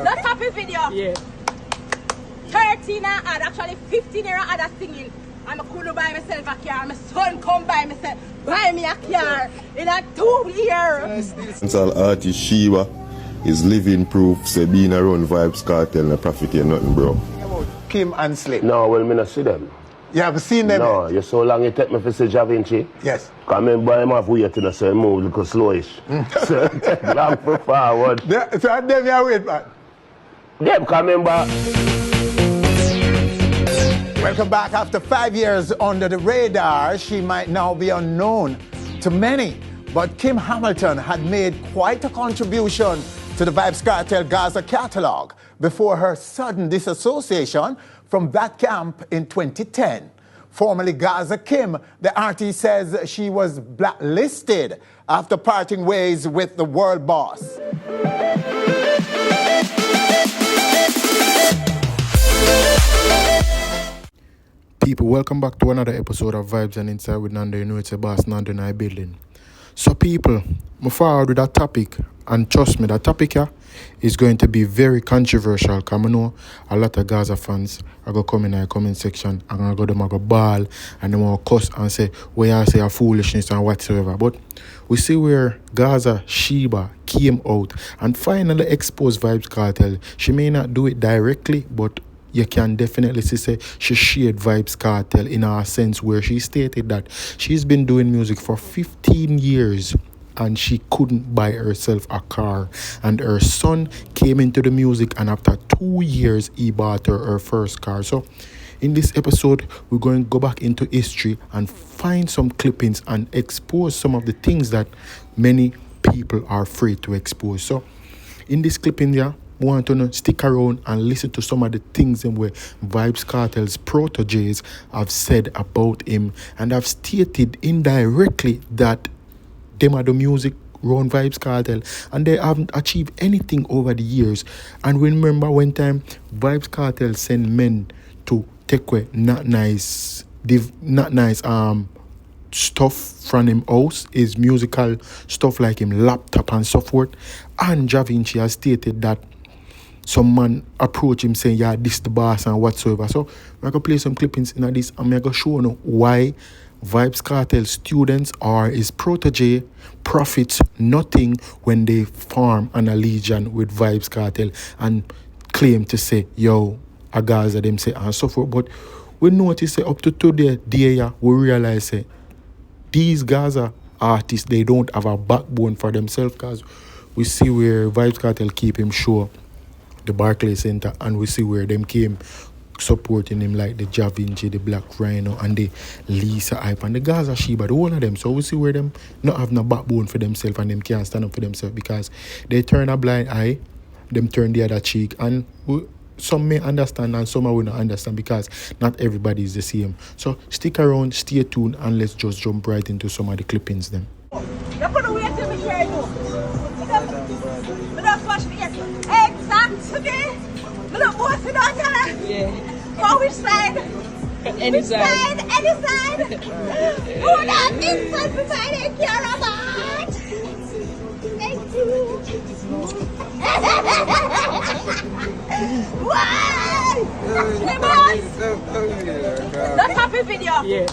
Not happy video. Yeah. 13 and actually 15 year old singing. I'm a cool buy myself a car. My son come buy myself. Buy me a car in a 2 years. Dancehall artist Sheba is living proof say being around Vybz Kartel and profit here nothing, bro. Kim and Slick. No, well, me not see them. You haven't seen them? No, you so long you take me for say Javinci. Yes. Because I remember him have waiting to say move look slowish. So take long for forward. So them you wait, man. Them can remember. Welcome back. After 5 years under the radar, she might now be unknown to many. But Kim Hamilton had made quite a contribution to the Vybz Kartel Gaza catalog before her sudden disassociation from that camp in 2010. Formerly Gaza Kim, the artist says she was blacklisted after parting ways with the world boss. People, welcome back to another episode of Vibes and Inside with Nando. You know it's a boss, Nando and I building. So people, move forward with that topic, and trust me, that topic here is going to be very controversial because I know a lot of Gaza fans are going to come in the comment section and I'm going to go ball and they want to cuss and say, where I say a foolishness and whatsoever. But we see where Gaza Sheba came out and finally exposed Vybz Kartel. She may not do it directly, but you can definitely say she shared Vybz Kartel in a sense where she stated that she's been doing music for 15 years and she couldn't buy herself a car. And her son came into the music and after 2 years he bought her first car. So in this episode, we're going to go back into history and find some clippings and expose some of the things that many people are afraid to expose. So in this clipping here, want to stick around and listen to some of the things where Vybz Kartel's proteges have said about him and have stated indirectly that them are the music around Vybz Kartel and they haven't achieved anything over the years. And we remember one time Vybz Kartel sent men to take away Not Nice stuff from him house, his musical stuff like him laptop and so forth. And Javinci has stated that some man approach him saying, yeah, this the boss and whatsoever. So I'm going to play some clippings in this and I'm going to show you why Vybz Kartel students or his protege profits nothing when they form an allegiance with Vybz Kartel and claim to say, yo, a Gaza them say and so forth. But we notice up to today, we realize these Gaza artists, they don't have a backbone for themselves because we see where Vybz Kartel keep him show the Barclays Center and we see where them came supporting him like the Javinci, the Black Rhino and the Lisa Hype and the Gaza Sheba, the one of them. So we see where them not have no backbone for themselves and them can't stand up for themselves because they turn a blind eye, them turn the other cheek and some may understand and some will not understand because not everybody is the same. So stick around, stay tuned and let's just jump right into some of the clippings then. Yeah. For which side? Any side. Any side. Who not inside provided care about? Thank you. Why? Not happy video. Yeah.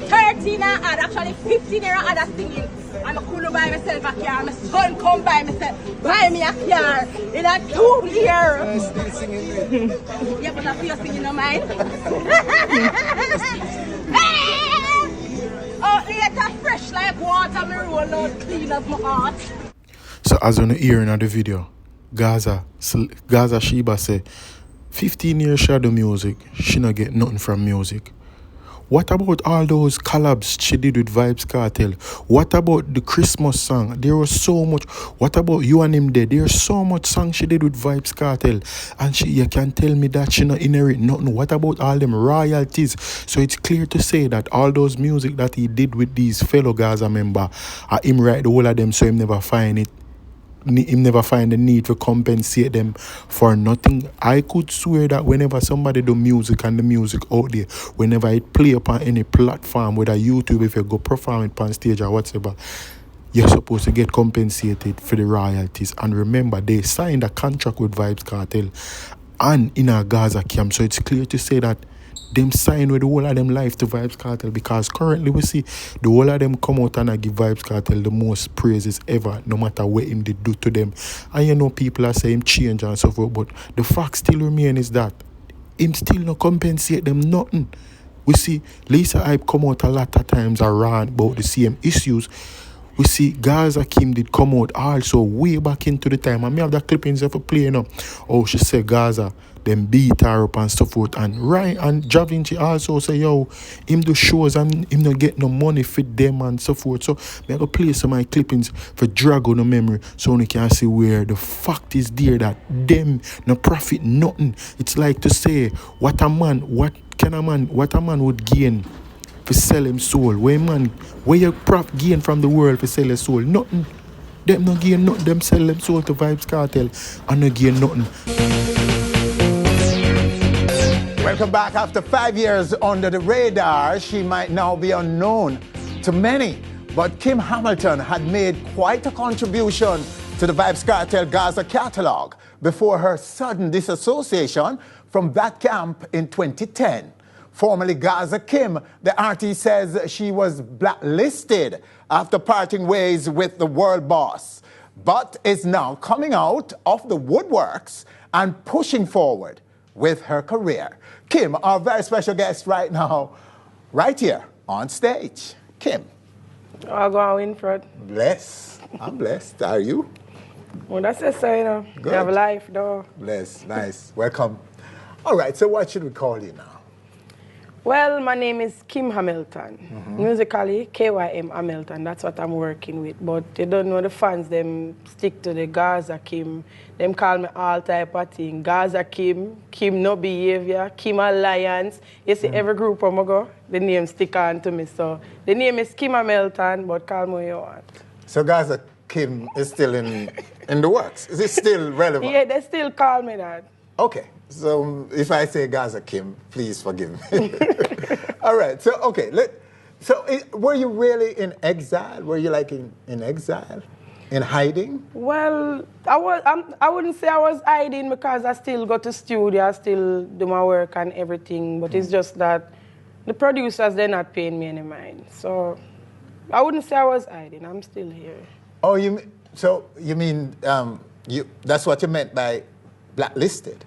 13 and actually 15 year old singing. I'm a cool buy myself a car. My son come buy myself. Buy me a car in a 2 years. Still singing. Yeah, but I feel singing on mine. Oh, it's fresh like water. Me roll out clean as my heart. So as on the hearing of the video, Gaza Sheba say 15 years shadow music, she not get nothing from music. What about all those collabs she did with Vybz Kartel? What about the Christmas song? There was so much. What about You and Him Dead? There's so much song she did with Vybz Kartel. And you can tell me that she not inherit nothing. What about all them royalties? So it's clear to say that all those music that he did with these fellow Gaza member, him write the whole of them so him never find it. Him never find the need to compensate them for nothing. I could swear that whenever somebody do music and the music out there, whenever it play upon any platform, whether YouTube, if you go perform it on stage or whatever, you're supposed to get compensated for the royalties. And remember, they signed a contract with Vybz Kartel and in a Gaza Kim. So it's clear to say that them sign with the whole of them life to Vybz Kartel, because currently we see the whole of them come out and I give Vybz Kartel the most praises ever, no matter what him did do to them. And you know, people are saying change and so forth, but the fact still remain is that him still not compensate them nothing. We see Lisa Hype come out a lot of times and rant about the same issues. We see Gaza Kim did come out also way back into the time. And me have the clippings of a play, you know. Oh, she said Gaza, them beat her up and so forth. And Ryan and Javinci also say, yo, him do shows and him not get no money for them and so forth. So me go play some of my clippings for drag on the memory so you can see where the fact is there that them no profit nothing. It's like to say what a man would gain for sell him soul. Where your prof gain from the world for sell his soul? Nothing. Them no gain nothing. Them sell them soul to Vybz Kartel and no gain nothing. Welcome back. After 5 years under the radar, she might now be unknown to many. But Kim Hamilton had made quite a contribution to the Vybz Kartel Gaza catalog before her sudden disassociation from that camp in 2010. Formerly Gaza Kim, the artist says she was blacklisted after parting ways with the world boss, but is now coming out of the woodworks and pushing forward with her career. Kim, our very special guest right now, right here on stage. Kim. I'll go in front. Blessed. I'm blessed. Are you? Well, that's it, so, you know. Good. You have a life, though. Blessed. Nice. Welcome. All right, so what should we call you now? Well, my name is Kim Hamilton. Musically, KYM Hamilton. That's what I'm working with. But you don't know the fans, them stick to the Gaza Kim. Them call me all type of thing. Gaza Kim, Kim no behavior, Kim alliance. You see, every group I'm go, the name stick on to me. So the name is Kim Hamilton, but call me what you want. So Gaza Kim is still in the works. Is it still relevant? Yeah, they still call me that. Okay. So if I say Gaza Kim, please forgive me. All right. So, okay. Were you really in exile? Were you like in exile? In hiding? Well, I wouldn't say I was hiding because I still go to studio, I still do my work and everything. But it's just that the producers, they're not paying me any mind. So I wouldn't say I was hiding. I'm still here. Oh, you mean that's what you meant by blacklisted?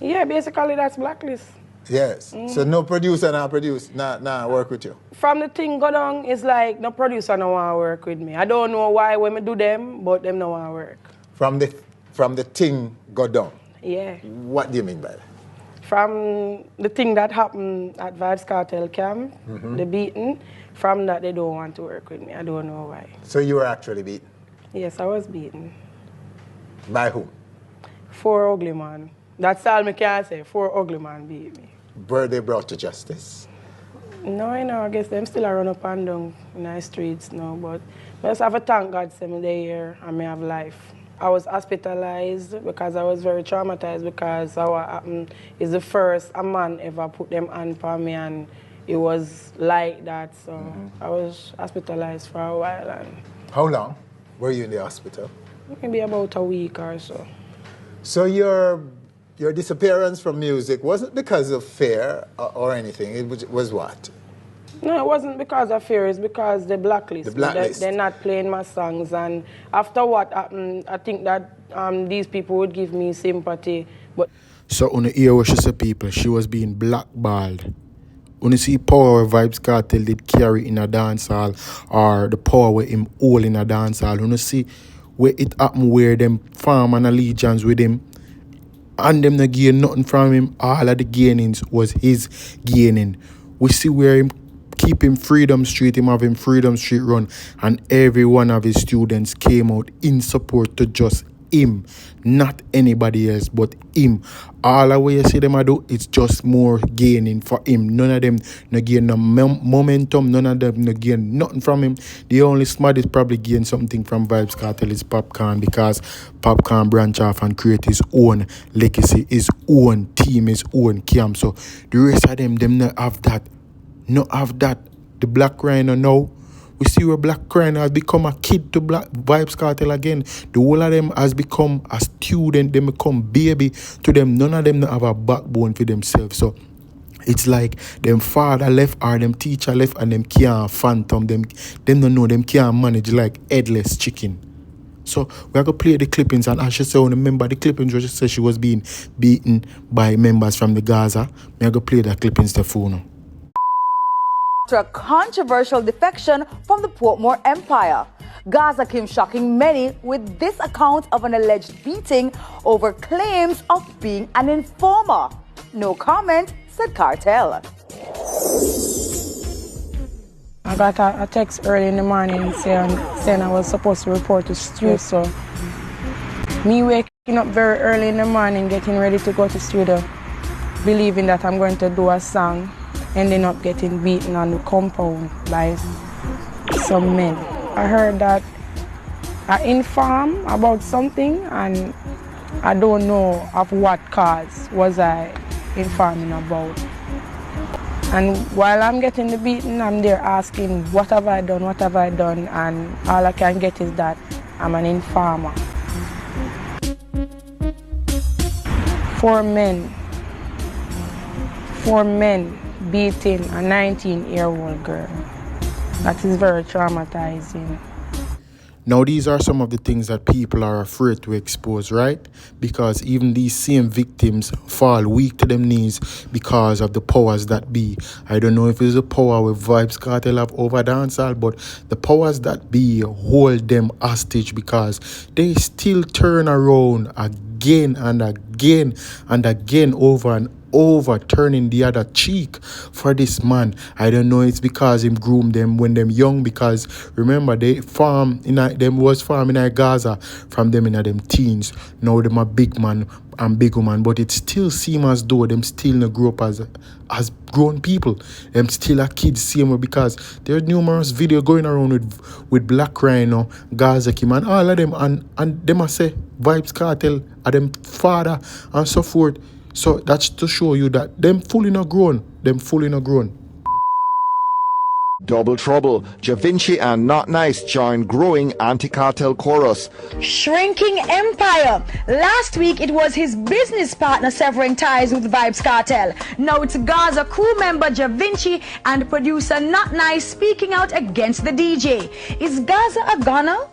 Yeah, basically that's blacklist. Yes. So no producer now work with you? From the thing go down, it's like no producer no want to work with me. I don't know why when I do them, but them no want to work. From the thing go down? Yeah. What do you mean by that? From the thing that happened at Vybz Kartel camp, the beating, from that they don't want to work with me. I don't know why. So you were actually beaten? Yes, I was beaten. By whom? 4 ugly man. That's all I can say. 4 ugly man beat me. Were they brought to justice? No, I guess them still run up and down in the streets now, but I just have to thank God for me there and I have life. I was hospitalized because I was very traumatized because what happened is the first a man ever put them hand on me and it was like that. So I was hospitalized for a while. And how long were you in the hospital? Maybe about a week or so. So your disappearance from music wasn't because of fear or anything. It was what? No, it wasn't because of fear. It's because the blacklist. The blacklist. They're not playing my songs. And after what happened, I think that these people would give me sympathy. But so on the ear what she said, people, she was being blackballed. When you see power Vybz Kartel did carry in a dancehall or the power with him all in a dancehall, when you see where it happened where them farm an allegiance with him, and them not gain nothing from him, all of the gainings was his gaining. We see where him keep him Freedom Street, him have him Freedom Street run, and every one of his students came out in support to just him, not anybody else but him. All the way you see them I do, it's just more gaining for him. None of them no gain no momentum, none of them no gain nothing from him. The only smartest probably gain something from Vybz Kartel is Popcorn, because Popcorn branch off and create his own legacy, his own team, his own camp. So the rest of them not have that. Not have that. The Black Rhino now, We see where Black Crime has become a kid to Black Vybz Kartel again. The whole of them has become a student. They become baby to them. None of them have a backbone for themselves. So it's like them father left or them teacher left and them can't phantom. Them don't know. Them can't manage like headless chicken. So we're going to play the clippings, and as she said, remember the clippings where she said she was being beaten by members from the Gaza. We're going to play the clippings to phone. After a controversial defection from the Portmore Empire, Gaza Kim shocking many with this account of an alleged beating over claims of being an informer. No comment, said KARTEL. I got a text early in the morning saying I was supposed to report to studio. So me waking up very early in the morning, getting ready to go to studio, believing that I'm going to do a song, ending up getting beaten on the compound by some men. I heard that I informed about something, and I don't know of what cause was I informing about. And while I'm getting the beating, I'm there asking, what have I done, and all I can get is that I'm an informer. 4 men beating a 19-year-old girl. That is very traumatizing. Now, these are some of the things that people are afraid to expose, right? Because even these same victims fall weak to them knees because of the powers that be. I don't know if it's the power with Vybz Kartel have over dancehall, but the powers that be hold them hostage because they still turn around again and again and again over and over, turning the other cheek for this man. I don't know, it's because him groomed them when them young, because remember they farm in them was farming in Gaza from them in them teens. Now them a big man and big woman, but it still seem as though them still not grow up as grown people. Them still a kids same way, because there's numerous video going around with Black Rhino, Gaza Kim and all of them, and them a say Vybz Kartel are them father and so forth. So that's to show you that them fully not grown. Double trouble. Javinci and Not Nice join growing anti-cartel chorus. Shrinking empire. Last week it was his business partner severing ties with Vybz Kartel. Now it's Gaza crew member Javinci and producer Not Nice speaking out against the DJ. Is Gaza a goner?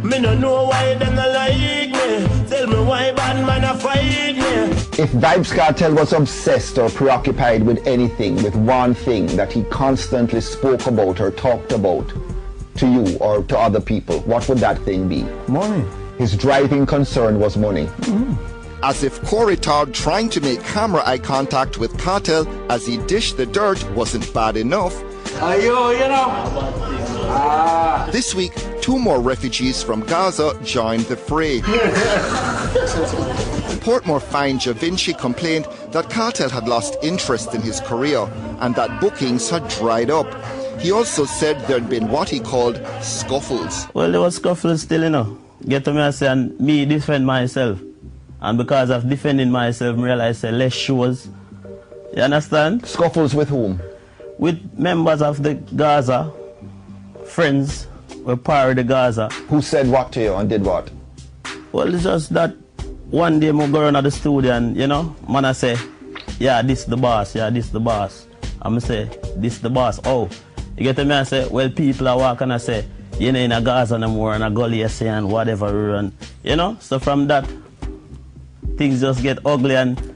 Me no know why them not like me. Tell me why bad man a fight me. If Vybz Kartel was obsessed or preoccupied with anything, with one thing that he constantly spoke about or talked about to you or to other people, what would that thing be? Money. His driving concern was money. As if Corey Todd trying to make camera eye contact with Kartel as he dished the dirt wasn't bad enough. This week, 2 more refugees from Gaza joined the fray. Portmore fine Javinci complained that Kartel had lost interest in his career and that bookings had dried up. He also said there'd been what he called scuffles. Well, there was scuffles still, you know. Get to me and say, and me defend myself. And because of defending myself, I realized less shows. You understand? Scuffles with whom? With members of the Gaza, friends were part of the Gaza. Who said what to you and did what? Well, it's just that one day I go around to the studio and, you know, man I say, yeah, this the boss, I'm say, this the boss. Oh, you get to me and say, well, people are walking and say, you know, in a Gaza no more, and a gully you say, and whatever, and, you know, so from that, things just get ugly and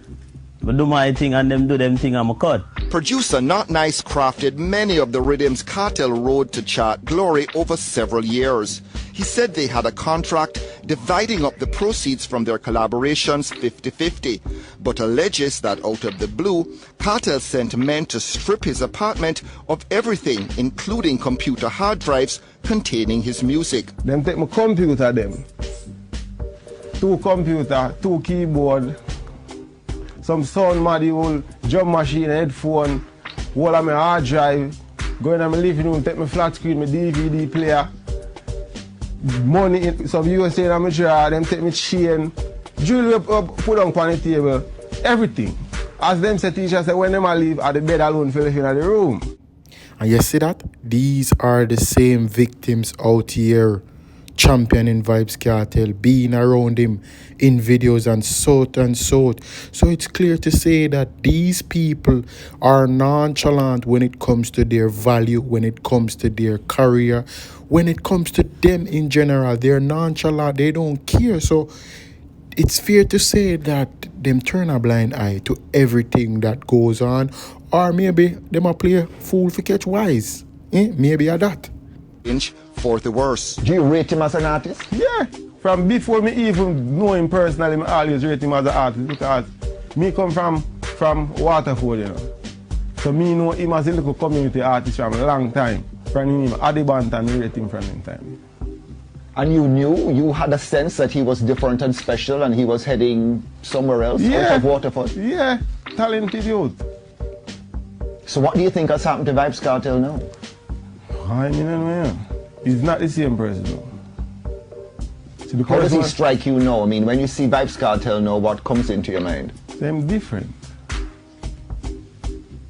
I do my thing and them do them thing I'm a cut. Producer Not Nice crafted many of the rhythms Kartel rode to chart glory over several years. He said they had a contract dividing up the proceeds from their collaborations 50-50, but alleges that out of the blue, Kartel sent men to strip his apartment of everything, including computer hard drives containing his music. Them take my computer, them. 2 computer, 2 keyboard, some sound module, drum machine, headphone, all of my hard drive, go in my living room, take my flat screen, my DVD player, money, some USA in my drawer, them take my chain, jewelry put on the table, everything. As them say, teacher say, when them leave, at the bed alone, fell in the room. And you see that? These are the same victims out here championing Vybz Kartel, being around him in videos and so and so. So it's clear to say that these people are nonchalant when it comes to their value, when it comes to their career, when it comes to them in general. They're nonchalant, they don't care. So it's fair to say that them turn a blind eye to everything that goes on, or maybe them a play fool for catch wise. Maybe a that. For the worse. Do you rate him as an artist? Yeah. From before me even know him personally, I always rate him as an artist because me come from Waterford, you know. So me know him as a little community artist from a long time. From him, Adibant and rate him from him time. And you had a sense that he was different and special and he was heading somewhere else out of Waterford? Yeah, talented youth. So what do you think has happened to Vybz Kartel now? I mean, no. He's not the same person now. See, how does he strike you now? I mean, when you see Vybz Kartel now, what comes into your mind? Same different.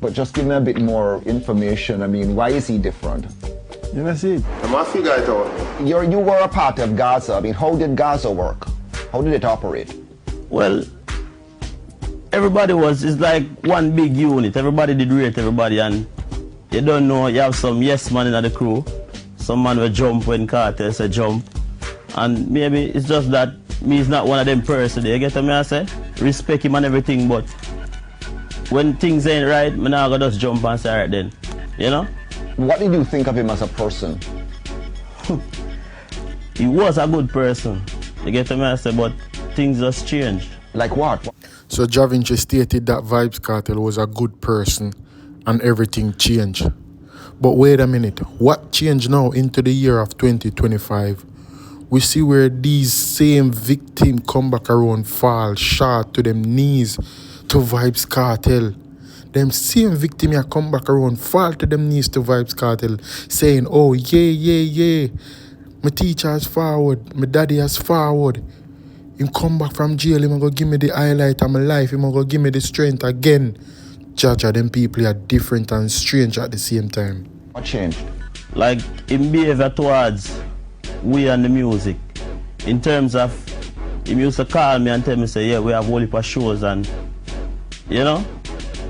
But just give me a bit more information. I mean, why is he different? You know, see, I'm a figure it out. You were a part of Gaza. I mean, how did Gaza work? How did it operate? Well, everybody it's like one big unit. Everybody did rate everybody, and you don't know, you have some yes man in the crew. Some man will jump when KARTEL say jump. And maybe it's just that me is not one of them person. You get what I say? Respect him and everything, but when things ain't right, me not gonna just jump and say alright then. You know? What did you think of him as a person? He was a good person. You get what I say? But things just change. Like what? So Javinci stated that Vybz Kartel was a good person and everything changed. But wait a minute, what changed now into the year of 2025? We see where these same victims come back around, fall short to them knees to Vybz Kartel. Them same victim here come back around, fall to them knees to Vybz Kartel, saying, oh, yeah. My teacher is forward, my daddy is forward. Him come back from jail, him gonna give me the highlight of my life, him gonna give me the strength again. Jaja, them people are different and strange at the same time. What changed? Like, in behavior towards we and the music. In terms of, he used to call me and tell me, say, yeah, we have a whole heap of shows and, you know,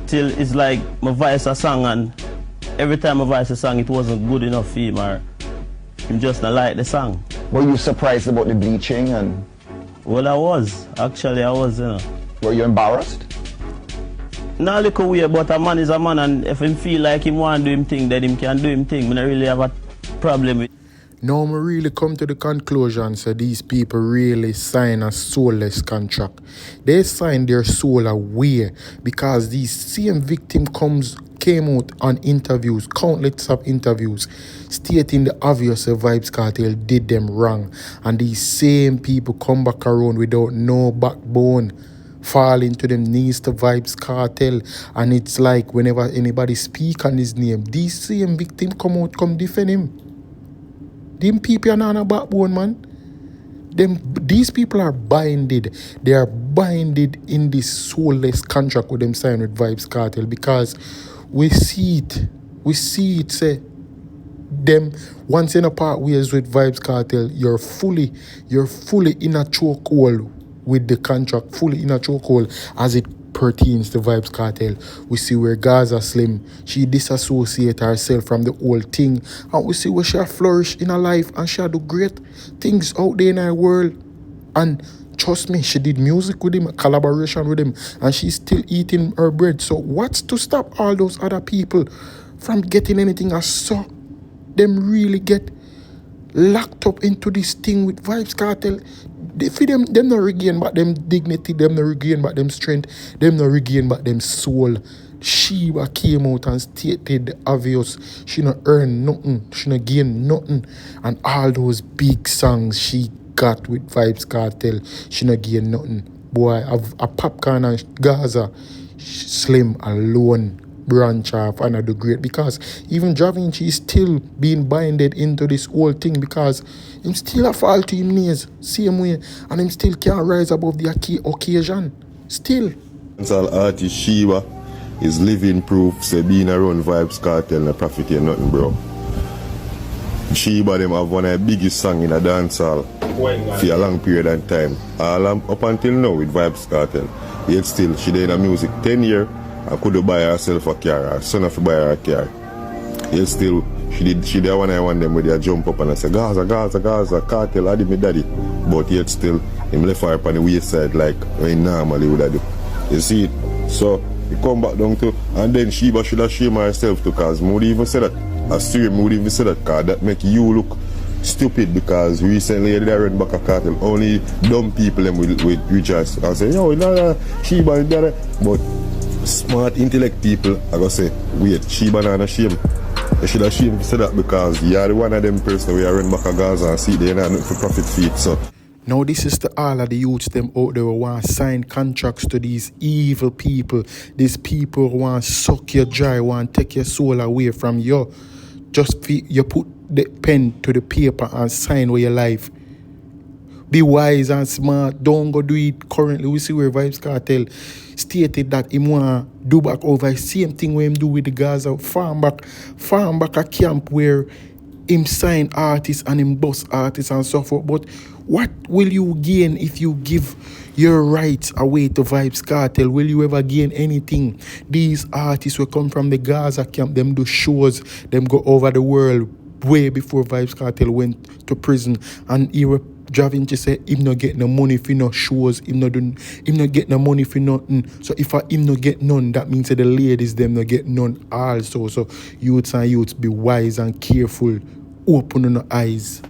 till it's like my voice a song and every time my voice a song, it wasn't good enough for him or him just not like the song. Were you surprised about the bleaching and? Well, I was. Actually, I was, you know. Were you embarrassed? Not a little weird, but a man is a man, and if him feel like him want to do him thing, then him can do him thing. I don't really have a problem with. Now I really come to the conclusion that these people really sign a soulless contract. They sign their soul away because these same victim came out on interviews, countless of interviews, stating the obvious Vybz Kartel did them wrong. And these same people come back around without no backbone, fall into them knees to Vybz Kartel. And it's like whenever anybody speak on his name, these same victim come defend him. Them people are not on a backbone, man. These people are binded. They are binded in this soulless contract with them sign with Vybz Kartel because we see it, say, them once in a part ways with Vybz Kartel, you're fully in a chokehold with the contract, fully in a chokehold as it pertains to Vybz Kartel. We see where Gaza Slim, she disassociate herself from the whole thing, and we see where she flourish in her life and she do great things out there in her world. And trust me, she did music with him, a collaboration with him, and she's still eating her bread. So what's to stop all those other people from getting anything as so? Them really get locked up into this thing with Vybz Kartel. For them not regain back them dignity, them not regain back them strength, them not regain back them soul. Sheba came out and stated the obvious. She not earn nothing, she not gain nothing. And all those big songs she got with Vybz Kartel, she not gain nothing. Boy, a Popcorn and Gaza Slim alone branch off and I do great because even Javinci is still being binded into this whole thing because him still a fall to him knees same way and him still can't rise above the occasion. Still. Artist Sheba is living proof say being around Vybz Kartel and profit here nothing, bro. Sheba them have one of the biggest songs in a dancehall for a long period of time. Up until now with Vybz Kartel. Yet still, she did in music 10 years and could buy herself a car. Her son have to buy her a car. Yet still, she did one I want them with their jump up and I say, Gaza, Gaza, Gaza, Kartel, I did me daddy. But yet still, him left her up on the wayside like when normally would have do. You see it? So, you come back down to, and then Sheba should have shamed herself too, because Moody even said that. I see Moody even said that, because that make you look stupid, because recently they run back a Kartel. Only dumb people them will rejoice and say, yo, nah, Sheba is there. But smart intellect people are going to say, wait, Sheba not shame. They should have shame to say that, because you are the one of them person who run back a Gaza and see they're not nothing for profit feet. So. Now this is to all of the youths them out there who want to sign contracts to these evil people. These people who want to suck your dry, want to take your soul away from you. Just you put the pen to the paper and sign with your life. Be wise and smart. Don't go do it currently. We see where Vybz Kartel stated that he want to do back over the same thing we him do with the Gaza. Farm back a camp where him sign artists and him boss artists and so forth. But what will you gain if you give your rights away to Vybz Kartel? Will you ever gain anything? These artists will come from the Gaza camp, them do shows, them go over the world way before Vybz Kartel went to prison. And Javinci said him not get no money for no shows, him not get no money for nothing. So if him not get none, that means that the ladies them not get none also. So youths and youths, be wise and careful. Open on your eyes.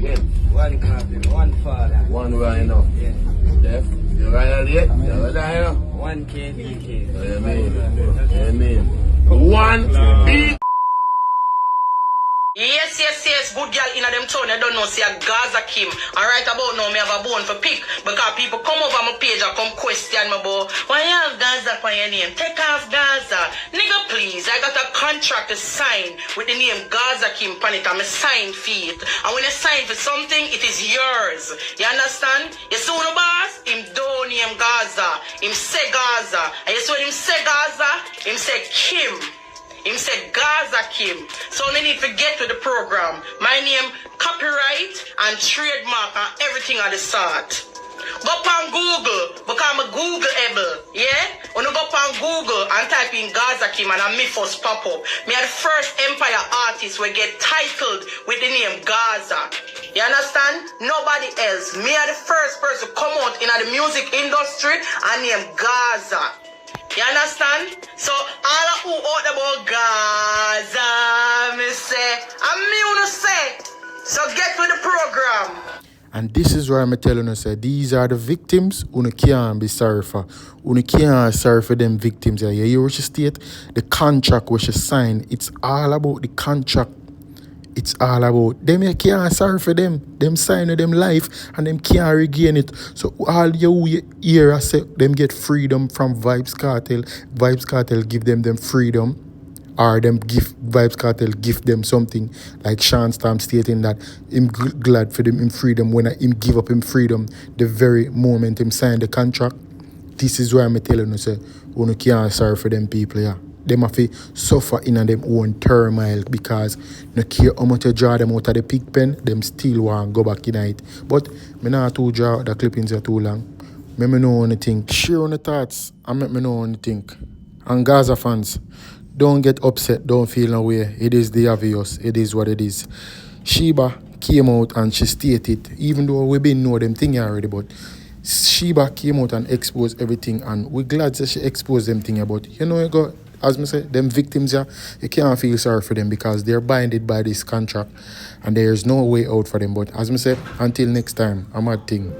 Yeah, one captain, one father. One way, you know. Yeah. Def, you royal yet? You royal, you know? 1K, 2K. You mean? One big. Yes, good girl in them town, I don't know, see a Gaza Kim. And right about now, me have a bone for pick. Because people come over my page and come question me about, why you have Gaza for your name? Take off Gaza. Nigga, please, I got a contract to sign with the name Gaza Kim on it. I'm a sign for it. And when you sign for something, it is yours. You understand? You see the boss? Him don't name Gaza. Him say Gaza. And you see when him say Gaza? Him say Kim. Him said Gaza Kim. So they need to get to the program. My name, copyright and trademark and everything of the sort. Go up on Google, because I'm a Google-able, yeah? When you go up on Google and type in Gaza Kim and me first pop up, me are the first Empire artist will get titled with the name Gaza. You understand? Nobody else. Me are the first person to come out in the music industry and name Gaza. You understand? So all of who out about Gaza, me say, and me wanna say, so get with the program. And this is why I'm telling you, say, these are the victims who can't be sorry for. Who can't sorry for them victims. You hear what she state? The contract which she sign, it's all about the contract. It's all about them. You can't sorry for them. Them sign of them life and them can't regain it. So all you hear I say them get freedom from Vybz Kartel. Vybz Kartel give them freedom. Or them give Vybz Kartel give them something, like Sean Stamp stating that him glad for them in freedom when him give up him freedom the very moment him sign the contract. This is why I'm telling you, say, you can't sorry for them people, yeah. Them have to suffer in them own turmoil, because no care how much you draw them out of the pig pen, them still want to go back in it. But me not to draw the clippings are too long. Let me know anything. Share on the thoughts and let me know anything. And Gaza fans, don't get upset, don't feel no way. It is the obvious. It is what it is. Sheba came out and she stated, even though we been know them thing already, but Sheba came out and exposed everything, and we're glad that she exposed them thing about, you know, you go, as me say, them victims, yeah, you can't feel sorry for them because they're binded by this contract and there's no way out for them. But as me say, until next time, I'm a thing.